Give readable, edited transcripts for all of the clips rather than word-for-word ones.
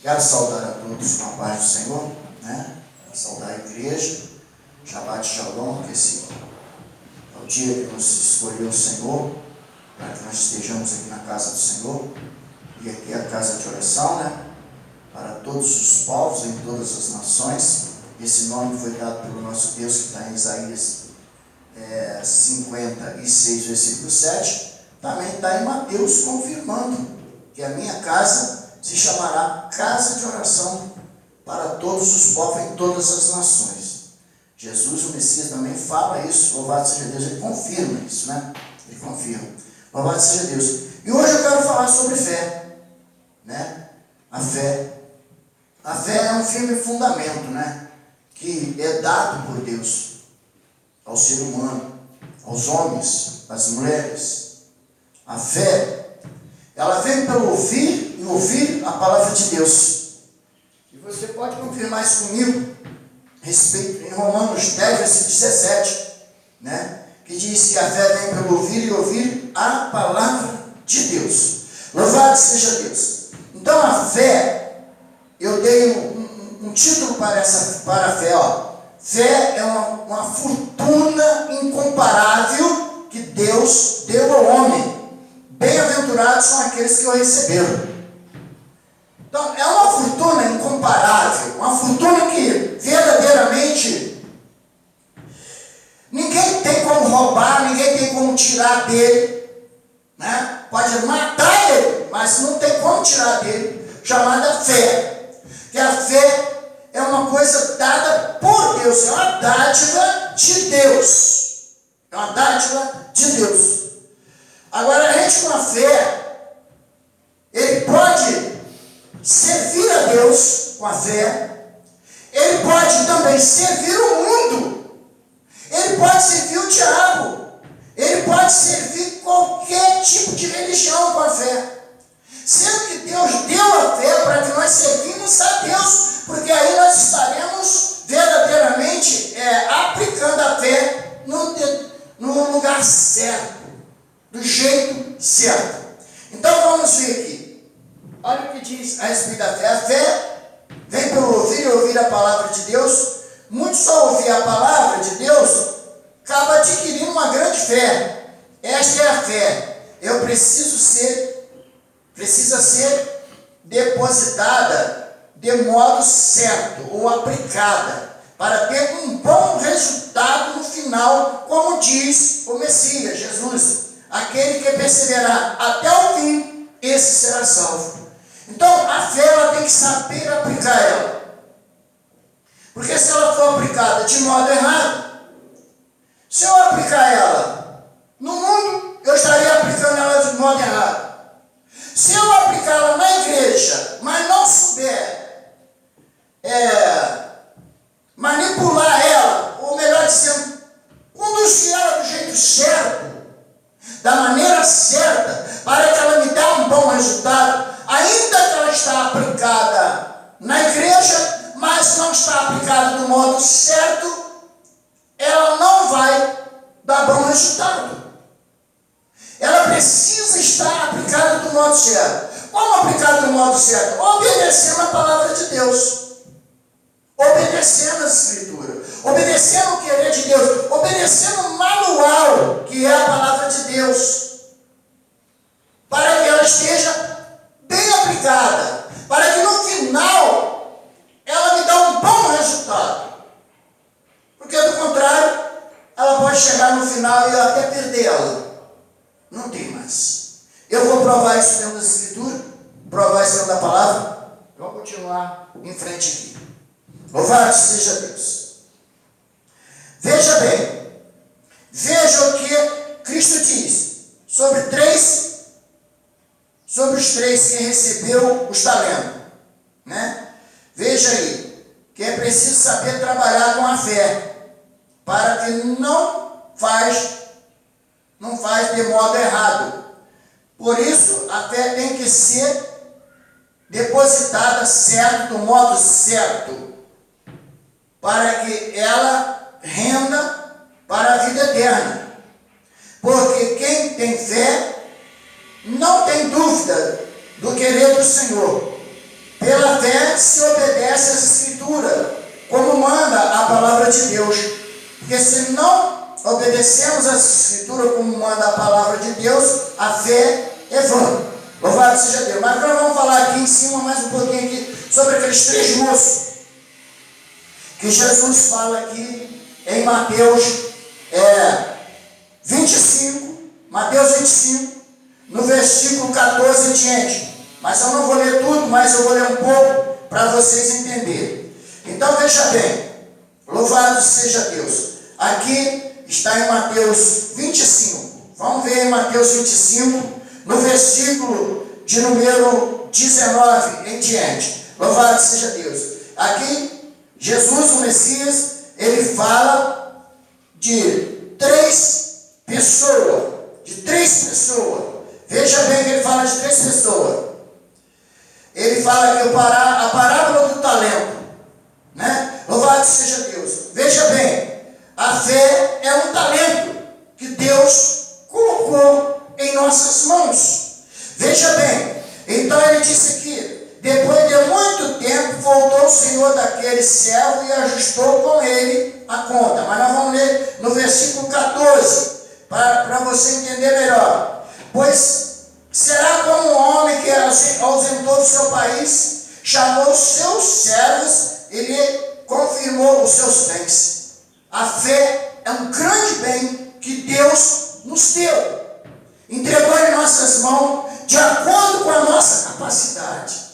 Quero saudar a todos com a paz do Senhor, né? Quero saudar a igreja, Shabbat Shalom, que esse é o dia que nos escolheu o Senhor, para que nós estejamos aqui na casa do Senhor, e aqui é a casa de oração, né? Para todos os povos, em todas as nações. Esse nome foi dado pelo nosso Deus, que está em Isaías 56, versículo 7, também está em Mateus, confirmando que a minha casa se chamará casa de oração para todos os povos em todas as nações. Jesus, o Messias, também fala isso, louvado seja Deus, ele confirma isso, né? Ele confirma, louvado seja Deus. E hoje eu quero falar sobre fé, né? A fé é um firme fundamento, né? Que é dado por Deus ao ser humano, aos homens, às mulheres. A fé, ela vem pelo ouvir e ouvir a palavra de Deus. E você pode confirmar isso comigo, respeito em Romanos 10, versículo 17, né? Que diz que a fé vem pelo ouvir e ouvir a palavra de Deus. Louvado seja Deus. Então a fé, eu dei um título para a fé, ó. Fé é uma fortuna incomparável que Deus deu ao homem. Bem-aventurados são aqueles que o receberam. Então, é uma fortuna incomparável, uma fortuna que verdadeiramente ninguém tem como roubar, ninguém tem como tirar dele, né? Pode matar ele, mas não tem como tirar dele, chamada fé. Que a fé é uma coisa dada por Deus, é uma dádiva de Deus. É uma dádiva de Deus. Agora, a gente com a fé, ele pode servir a Deus com a fé, ele pode também servir o mundo, ele pode servir o diabo, ele pode servir qualquer tipo de religião com a fé. Sendo que Deus deu a fé para que nós servimos a Deus, porque aí nós estaremos verdadeiramente aplicando a fé no lugar certo, do jeito certo. Então vamos ver aqui. Olha o que diz a respeito da fé. A fé vem pelo ouvir e ouvir a palavra de Deus. Muitos só ouvir a palavra de Deus acaba adquirindo uma grande fé. Esta é a fé. Precisa ser depositada de modo certo ou aplicada para ter um bom resultado no final, como diz o Messias, Jesus. Aquele que perseverar até o fim, esse será salvo. Então, a fé, ela tem que saber aplicar ela. Porque se ela for aplicada de modo errado, se eu aplicar ela no mundo, eu estaria aplicando ela de modo errado. Se eu aplicá-la na igreja, mas não souber manipular ela, ou melhor dizendo, conduzir ela do jeito certo, da maneira certa, para que ela me dê um bom resultado, ainda que ela está aplicada na igreja, mas não está aplicada do modo certo, ela não vai dar bom resultado. Ela precisa estar aplicada do modo certo. Como aplicada do modo certo? Obedecendo a palavra de Deus, obedecendo as escrituras, obedecendo o querer de Deus, obedecendo o manual, que é a palavra de Deus, para que ela esteja bem aplicada, para que no final ela me dê um bom resultado. Porque do contrário, ela pode chegar no final e eu até perder ela. Não tem mais. Eu vou provar isso dentro da escritura, provar isso dentro da palavra. Vamos continuar em frente aqui. Louvado seja Deus. Veja bem, veja o que Cristo diz sobre os três que recebeu os talentos, né? Veja aí, que é preciso saber trabalhar com a fé, para que não faz de modo errado. Por isso, a fé tem que ser depositada certo, do modo certo, para que ela renda para a vida eterna. Porque quem tem fé não tem dúvida do querer do Senhor. Pela fé se obedece às Escrituras, como manda a palavra de Deus. Porque se não obedecemos às Escrituras como manda a palavra de Deus, a fé é vã. Louvado seja Deus. Mas nós vamos falar aqui em cima mais um pouquinho aqui sobre aqueles 3 moços que Jesus fala aqui em Mateus 25, Mateus 25, no versículo 14 em diante. Mas eu não vou ler tudo, mas eu vou ler um pouco para vocês entenderem. Então veja bem, louvado seja Deus. Aqui está em Mateus 25. Vamos ver em Mateus 25, no versículo de número 19 em diante. Louvado seja Deus. Aqui, Jesus, o Messias, ele fala de 3 pessoas. De 3 pessoas. Veja bem que ele fala de 3 pessoas. Ele fala que a parábola do talento, né? Louvado seja Deus. Veja bem, a fé é um talento que Deus colocou em nossas mãos. Veja bem, então ele disse aqui, depois de muito tempo, voltou o Senhor daquele servo e ajustou com ele a conta. Mas nós vamos ler no versículo 14, para você entender melhor. Pois será como um homem que ausentou do seu país, chamou os seus servos e lhe confirmou os seus bens. A fé é um grande bem que Deus nos deu. Entregou em nossas mãos de acordo com a nossa capacidade.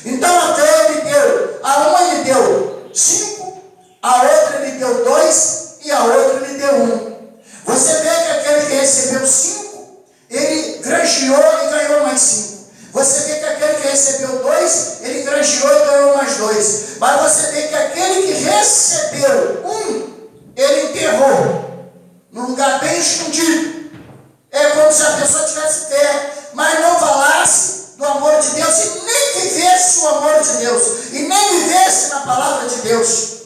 Então a fé ele deu, a uma ele deu 5, a outra ele deu 2 e a outra ele deu 1. Você vê que aquele que recebeu 5, ele granjeou e ganhou mais 5. Você vê que aquele que recebeu 2, ele granjeou e ganhou mais 2. Mas você vê que aquele que recebeu 1, ele enterrou num lugar bem escondido. É como se a pessoa tivesse fé, mas não falasse do amor de Deus e nem vivesse o amor de Deus, e nem vivesse na palavra de Deus.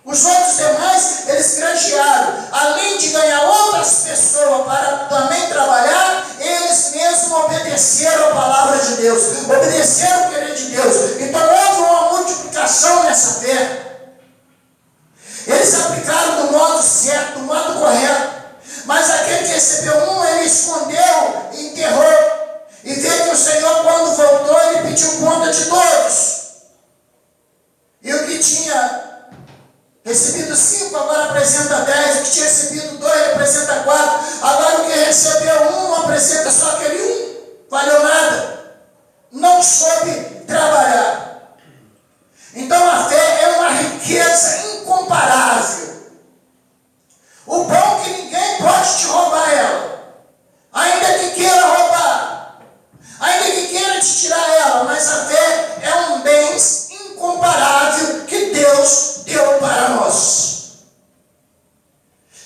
Os outros demais, eles granjearam, além de ganhar outras pessoas para também trabalhar, eles mesmos obedeceram a palavra de Deus, obedeceram o querer de Deus. Então houve uma multiplicação nessa fé. Eles aplicaram do modo certo, do modo correto. Mas aquele que recebeu 1, ele escondeu e enterrou. E vê que o Senhor, quando voltou, ele pediu conta de todos. E o que tinha recebido 5, agora apresenta 10. O que tinha recebido 2, ele apresenta 4. Agora o que recebeu 1, apresenta só aquele 1. Valeu nada. Não soube trabalhar. Então a fé é uma riqueza incomparável. O bom é que ninguém pode te roubar ela. Ainda que queira roubar. Ainda que queira te tirar ela. Mas a fé é um bem incomparável que Deus deu para nós.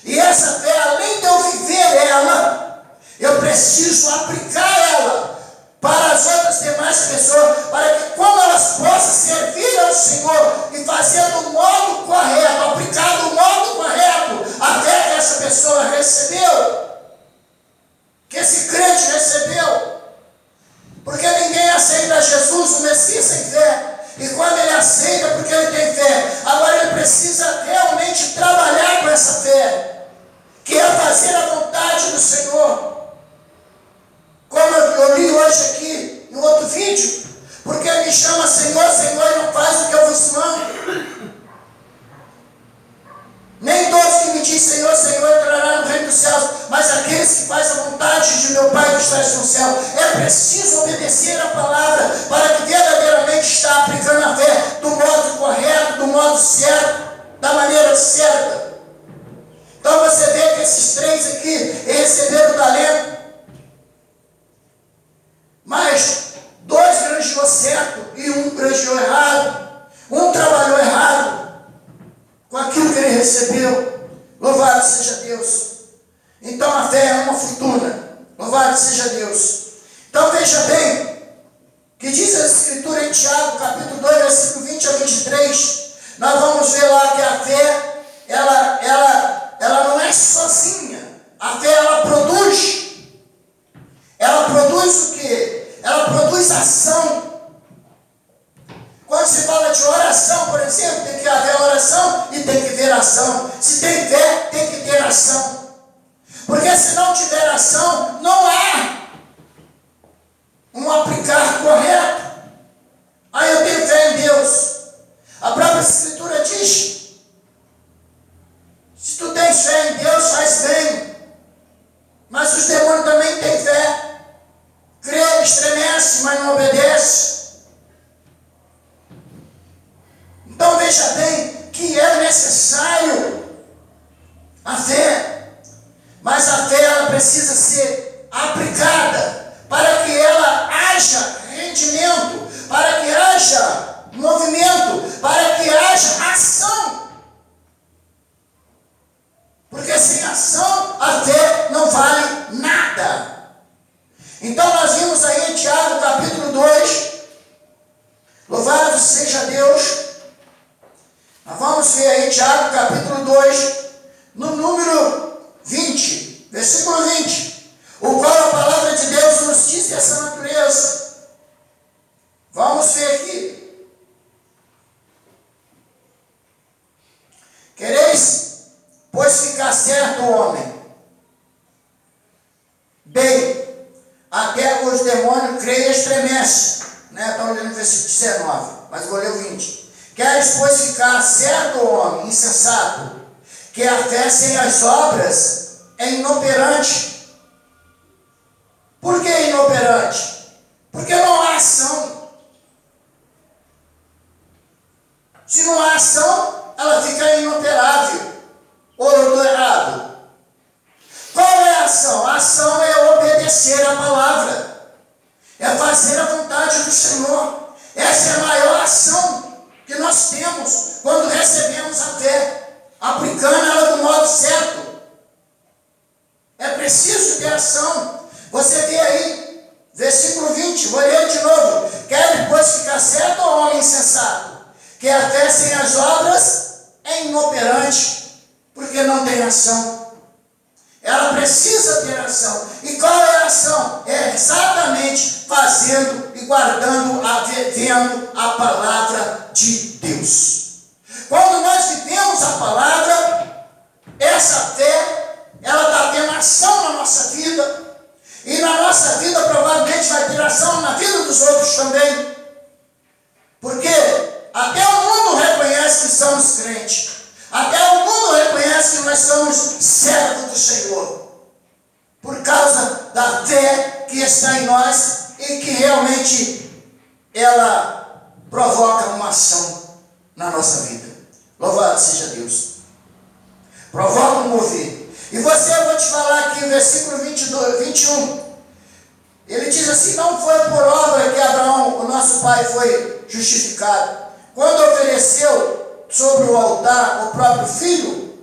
E essa fé, além de eu viver ela, eu preciso aplicar ela para as outras demais pessoas, para que como elas possam servir ao Senhor e fazer do modo correto, aplicar do modo correto a fé que essa pessoa recebeu, que esse crente recebeu. Porque ninguém aceita Jesus, o Messias, sem fé. E quando ele aceita, porque ele tem fé, agora ele precisa realmente trabalhar com essa fé, que é fazer a vontade do Senhor. Como eu li hoje aqui, em outro vídeo, porque ele me chama Senhor, Senhor, e não faz o que eu vos mando. Nem todos que me dizem Senhor, Senhor, entrarão no reino dos céus, mas aqueles que fazem a vontade de meu Pai que está no céu. É preciso obedecer a palavra para que verdadeiramente está aplicando a fé do modo correto, do modo certo, da maneira certa. Então você vê que esses 3 aqui receberam o talento, mas 2 granjeou certo e 1 granjeou errado. 1 trabalhou errado com aquilo que ele recebeu. Louvado seja Deus. Então a fé é uma fortuna. Louvado seja Deus. Então veja bem, que diz a Escritura em Tiago, capítulo 2, versículo 20 a 23. Nós vamos ver lá que a fé, ela não é sozinha. A fé, ela produz. Ela produz o quê? Ela produz ação. Quando se fala de oração, por exemplo, tem que haver oração e tem que ver ação. Se tem fé, tem que ter ação. Porque se não tiver ação, não há um aplicar correto. Aí eu tenho fé em Deus. A própria Escritura diz: se tu tens fé em Deus, faz bem. Mas os demônios também têm fé. Crê, estremece, mas não obedece. Então veja bem que é necessário a fé. Mas a fé ela precisa ser aplicada para que ela haja rendimento, para que haja movimento, para que haja ação. Porque sem ação a fé não vale nada. Então nós vimos aí em Tiago capítulo 2, louvado seja Deus. Nós vamos ver aí Tiago capítulo 2, no número 20, versículo 20, o qual a palavra de Deus nos diz essa natureza. Vamos ver aqui. Quereis, pois, ficar certo, homem? Bem, até os demônios creem e estremecem. Estamos lendo o versículo 19, mas vou ler o 20. Queres, pois, ficar certo, homem, insensato, que a fé sem as obras é inoperante. Por que inoperante? Porque não há ação. Se não há ação, ela fica inoperável. Ou eu estou errado? Qual é a ação? A ação é obedecer a palavra. É fazer a vontade do Senhor. Essa é a maior ação que nós temos quando recebemos a fé, aplicando ela do modo certo. É preciso ter ação. Você vê aí, versículo 20, vou ler de novo. Quer depois ficar certo, ou homem insensato? Que a fé sem as obras é inoperante, porque não tem ação. Ela precisa ter ação. E qual é a ação? É exatamente fazendo e guardando, vivendo a palavra de Deus. Quando nós vivemos a palavra, essa fé, ela está tendo ação na nossa vida. E na nossa vida provavelmente vai ter ação na vida dos outros também. Porque até o mundo reconhece que somos crentes. Até o mundo reconhece que nós somos servos do Senhor. Por causa da fé que está em nós e que realmente ela provoca uma ação na nossa vida. Louvado seja Deus. Provoca um mover. E você, eu vou te falar aqui o versículo 21. Ele diz assim: não foi por obra que Abraão, o nosso pai, foi justificado. Quando ofereceu sobre o altar o próprio filho,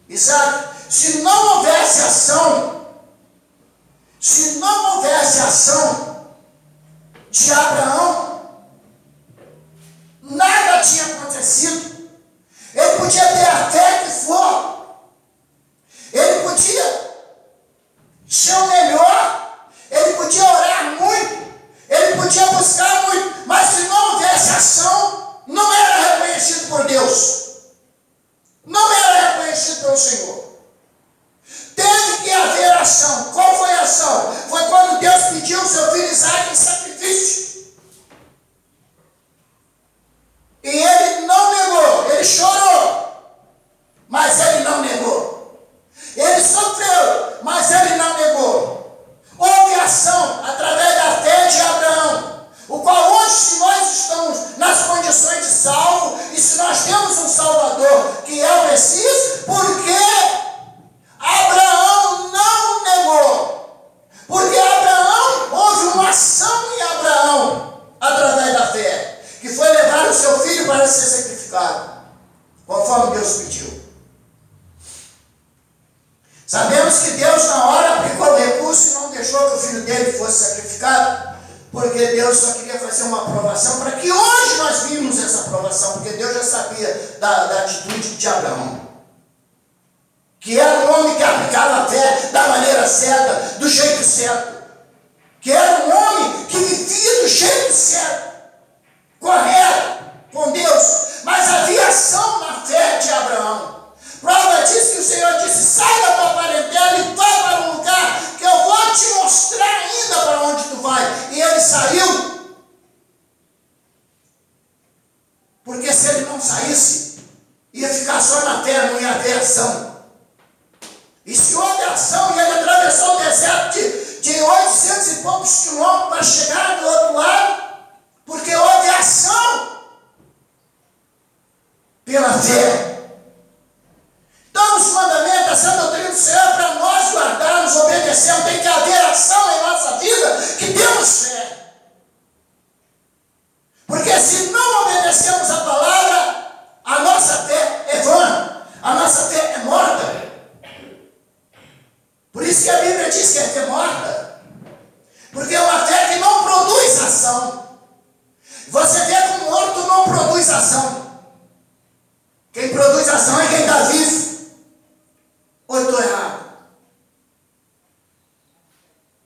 Isaac, se não houvesse ação de Abraão, nada tinha acontecido. Ele podia ter a fé que for, ele podia ser o melhor, ele podia orar muito, ele podia buscar muito, mas se não houvesse ação, não era reconhecido por Deus, não era reconhecido pelo Senhor. Teve que haver ação. Qual foi a ação? Foi quando Deus pediu o seu filho Isaac em sacrifício. E ele não negou, ele chorou, mas ele não negou. Ele sofreu, mas ele não negou. Houve ação através da fé de Abraão, o qual hoje, se nós estamos nas condições de salvo, e se nós temos um Salvador que é o Messias, porque Abraão não negou. Porque Abraão, houve uma ação em Abraão, através da fé, que foi levar o seu filho para ser sacrificado, conforme Deus pediu. Sabemos que Deus na hora aplicou o recurso e não deixou que o filho dele fosse sacrificado, porque Deus só queria fazer uma aprovação, para que hoje nós vimos essa aprovação, porque Deus já sabia da atitude de Abraão, que era um homem que aplicava a fé da maneira certa, do jeito certo, que era um homem que vivia do jeito certo, correto, com Deus, Porque se ele não saísse, ia ficar só na terra, não ia haver ação. E se houve ação, e ele atravessou o deserto de 800 e poucos quilômetros para chegar do outro lado, porque houve ação pela fé. Então, os mandamentos, essa doutrina do Senhor, para nós guardarmos, obedecermos, tem que haver ação em nossa vida, que temos fé. Porque se não obedecemos a palavra, a nossa fé é vã, a nossa fé é morta. Por isso que a Bíblia diz que é fé morta. Porque é uma fé que não produz ação. Você vê que um morto não produz ação. Quem produz ação é quem está vivo. Ou eu estou errado?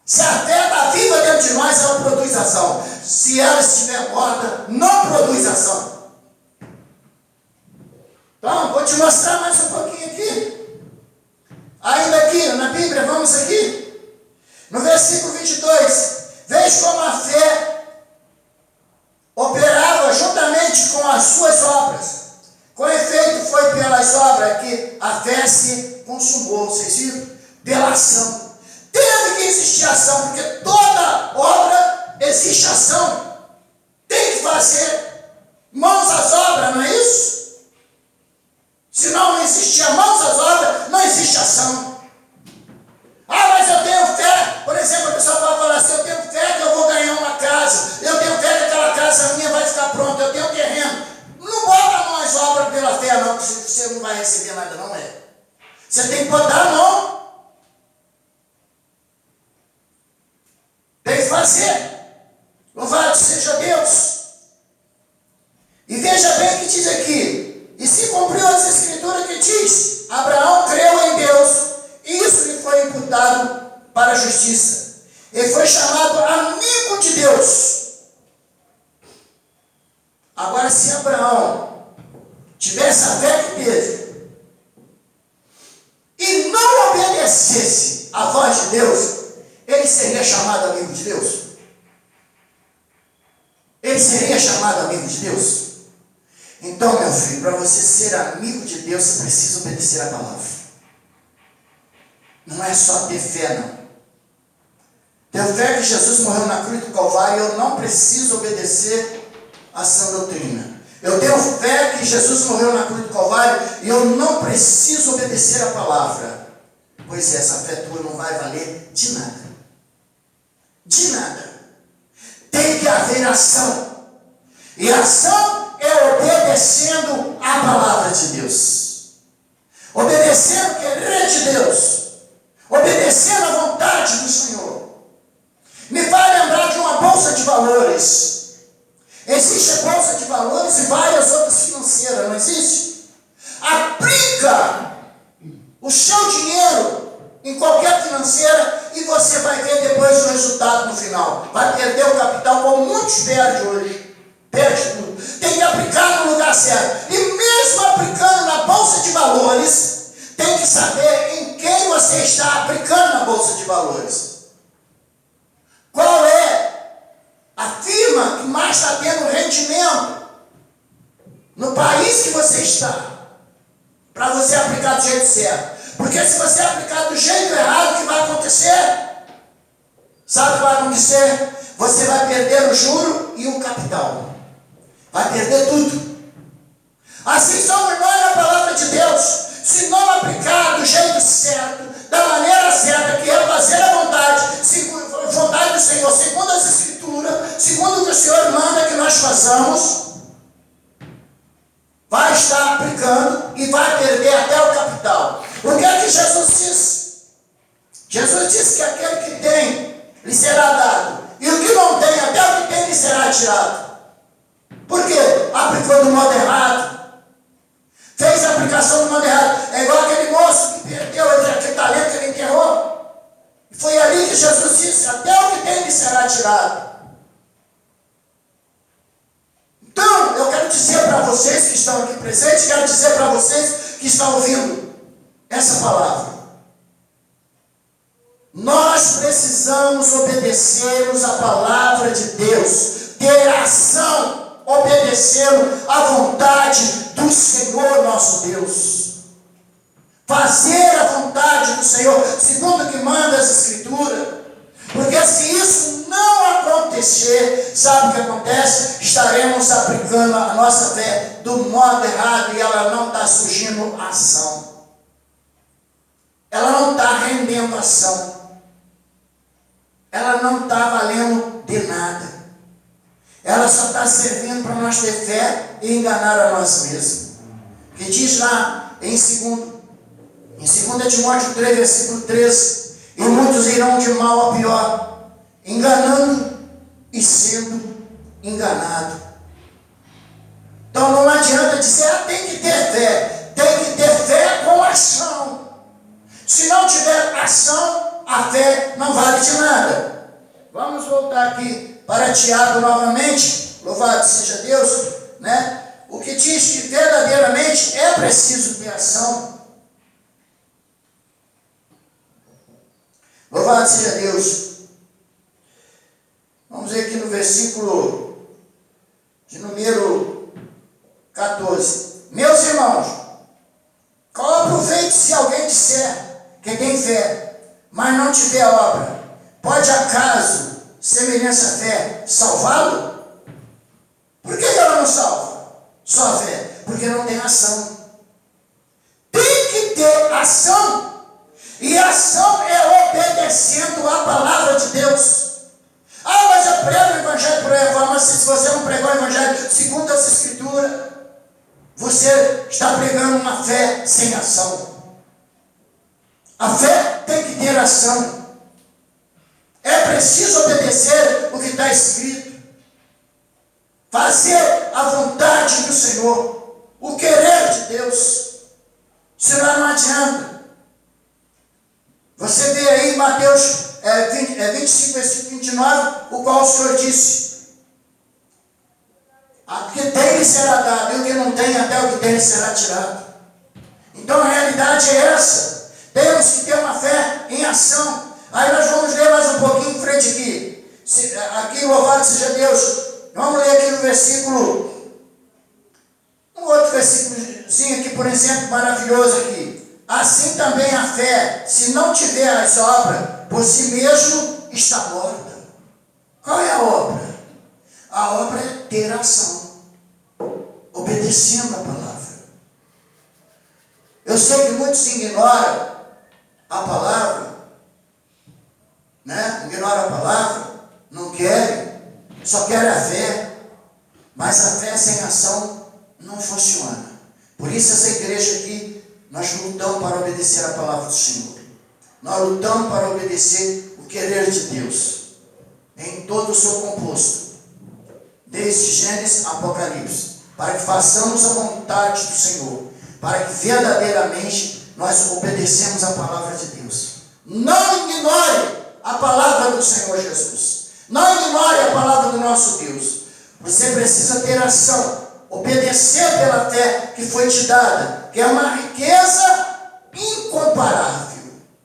Se a fé está viva dentro de nós, ela produz ação. Se ela estiver morta, não produz ação. Então, vou te mostrar mais um pouquinho aqui. Ainda aqui, na Bíblia, vamos aqui. No versículo 22. Veja como a fé operava juntamente com as suas obras. Com efeito, foi pelas obras que a fé se consumou. Vocês viram? Pela ação. Teve que existir ação, porque toda obra existe ação. Tem que fazer mãos às obras, não é isso? Se não existia mãos às obras, não existe ação. Ah, mas eu tenho fé. Por exemplo, a pessoa vai falar assim, eu tenho fé que eu vou ganhar uma casa. Eu tenho fé que aquela casa minha vai ficar pronta. Eu tenho terreno. Não bota a mão às obras pela fé, não, que você não vai receber nada, não é. Você tem que botar a mão. Tem que fazer. Louvado seja Deus. E veja bem o que diz aqui. E se cumpriu as escrituras que diz, Abraão creu em Deus, e isso lhe foi imputado para a justiça. Ele foi chamado amigo de Deus. Agora, se Abraão tivesse a fé que teve, e não obedecesse a voz de Deus, ele seria chamado amigo de Deus? Ele seria chamado amigo de Deus? Então, meu filho, para você ser amigo de Deus, você precisa obedecer a palavra. Não é só ter fé, não. Ter fé que Jesus morreu na cruz do Calvário, eu não preciso obedecer a sã doutrina. Eu tenho fé que Jesus morreu na cruz do Calvário e eu não preciso obedecer a palavra. Pois essa fé tua não vai valer de nada. De nada. Tem que haver ação. E ação é obedecendo a palavra de Deus. Obedecendo o querer de Deus. Obedecendo a vontade do Senhor. Me vai lembrar de uma bolsa de valores. Existe a bolsa de valores e várias outras financeiras, não existe? Aplica o seu dinheiro em qualquer financeira e você vai ver depois o resultado no final. Vai perder o capital como muitos perdem hoje. Perde tudo. Tem que aplicar no lugar certo. E mesmo aplicando na bolsa de valores, tem que saber em quem você está aplicando na bolsa de valores. Qual é a firma que mais está tendo rendimento no país que você está, para você aplicar do jeito certo. Porque se você aplicar do jeito errado, o que vai acontecer? Sabe o que vai acontecer? Você vai perder o juro e o capital. Vai perder tudo. Assim somos nós na palavra de Deus. Se não aplicar do jeito certo, da maneira certa, que é fazer a vontade, segundo a vontade do Senhor, segundo as Escrituras, segundo o que o Senhor manda que nós façamos, vai estar aplicando e vai perder até o capital. O que é que Jesus disse? Jesus disse que aquele que tem, lhe será dado. E o que não tem, até o que tem, lhe será tirado. Por quê? Aplicou do modo errado. Fez a aplicação do modo errado. É igual aquele moço que perdeu aquele talento que ele enterrou. E foi ali que Jesus disse, até o que tem, lhe será tirado. Então, eu quero dizer para vocês que estão aqui presentes, quero dizer para vocês que estão ouvindo essa palavra. Nós precisamos obedecermos a palavra de Deus, ter ação, obedecendo à vontade do Senhor nosso Deus. Fazer a vontade do Senhor, segundo o que manda as Escrituras. Porque se isso não acontecer, sabe o que acontece? Estaremos aplicando a nossa fé do modo errado e ela não está surgindo ação. Ela não está rendendo ação. Ela não está valendo de nada. Ela só está servindo para nós ter fé e enganar a nós mesmos. Que diz lá em 2 Timóteo 3, versículo 13: e muitos irão de mal a pior, enganando e sendo enganado. Então não adianta dizer, tem que ter fé. Tem que ter fé com ação. Se não tiver ação, a fé não vale de nada. Vamos voltar aqui para Tiago novamente. Louvado seja Deus, né? O que diz que verdadeiramente é preciso ter ação. Louvado seja Deus. Vamos ver aqui no versículo de número 14. Meus irmãos, qual o proveito se alguém disser que tem fé, mas não tiver obra? Pode acaso semelhança à fé salvá-lo? Por que ela não salva? Só a fé? Porque não tem ação. Tem que ter ação. E ação é obedecendo a palavra de Deus. Mas eu prego o evangelho por aí. Mas se você não pregou o evangelho segundo essa escritura, você está pregando uma fé sem ação. A fé tem que ter ação. É preciso obedecer o que está escrito. Fazer a vontade do Senhor. O querer de Deus. Senão não adianta. Você vê aí Mateus 25, versículo 29, o qual o Senhor disse: o que tem lhe será dado, e o que não tem, até o que tem lhe será tirado. Então a realidade é essa. Temos que ter uma fé em ação. Aí nós vamos ler mais um pouquinho em frente aqui. Aqui, louvado seja Deus. Vamos ler aqui no versículo, um outro versículozinho aqui, por exemplo, maravilhoso aqui. Assim também a fé, se não tiver as obras, por si mesmo está morta. Qual é a obra? A obra é ter ação, obedecendo a palavra. Eu sei que muitos ignoram a palavra, né? Ignoram a palavra, não querem, só querem a fé, mas a fé sem ação não funciona. Por isso essa igreja aqui, nós lutamos para obedecer a palavra do Senhor. Nós lutamos para obedecer o querer de Deus, em todo o seu composto, desde Gênesis a Apocalipse, para que façamos a vontade do Senhor, para que verdadeiramente nós obedecemos a palavra de Deus. Não ignore a palavra do Senhor Jesus. Não ignore a palavra do nosso Deus. Você precisa ter ação, obedecer pela fé que foi te dada, que é uma riqueza incomparável.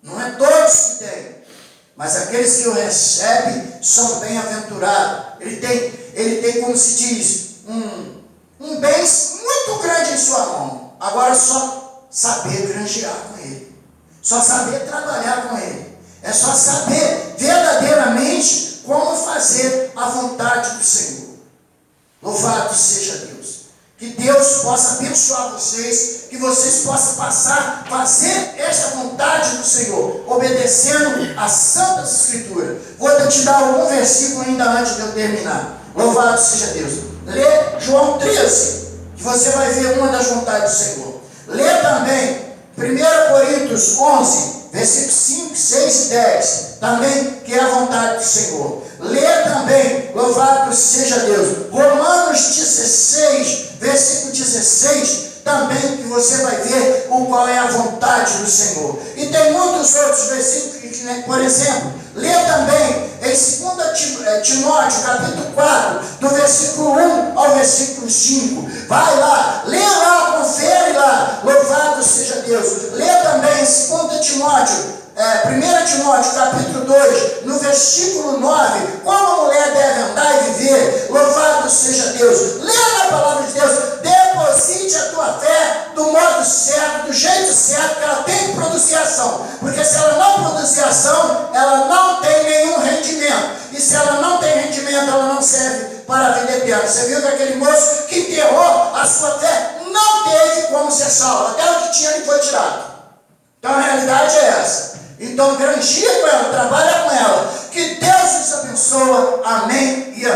Não é todos que têm, mas aqueles que o recebem são bem-aventurados. Ele tem, como se diz, um bem muito grande em sua mão. Agora só saber granjear com ele, só saber trabalhar com ele, é só saber verdadeiramente como fazer a vontade do Senhor. Louvado seja Deus. Que Deus possa abençoar vocês, que vocês possam passar, fazer esta vontade do Senhor, obedecendo às Santas Escrituras. Vou te dar algum versículo ainda antes de eu terminar. Louvado seja Deus. Lê João 13, que você vai ver uma das vontades do Senhor. Lê também 1 Coríntios 11, versículos 5, 6 e 10, também, que é a vontade do Senhor. Lê também, louvado seja Deus, Romanos 16, versículo 16, também, que você vai ver o qual é a vontade do Senhor. E tem muitos outros versículos, né? Por exemplo, lê também em 2 Timóteo, capítulo 4, do versículo 1 ao versículo 5. Vai lá, lê lá, confere lá, louvado seja Deus. Lê também em 2 Timóteo, 1 Timóteo, capítulo 2, no versículo 9, como a mulher deve andar e viver, louvado seja Deus. Lê certo que ela tem que produzir ação. Porque se ela não produzir ação, ela não tem nenhum rendimento. E se ela não tem rendimento, ela não serve para vender piano. Você viu que aquele moço que enterrou a sua fé não teve como ser salvo. Até o que tinha lhe foi tirado. Então a realidade é essa. Então granjia com ela, trabalha com ela. Que Deus os abençoe. Amém e amém.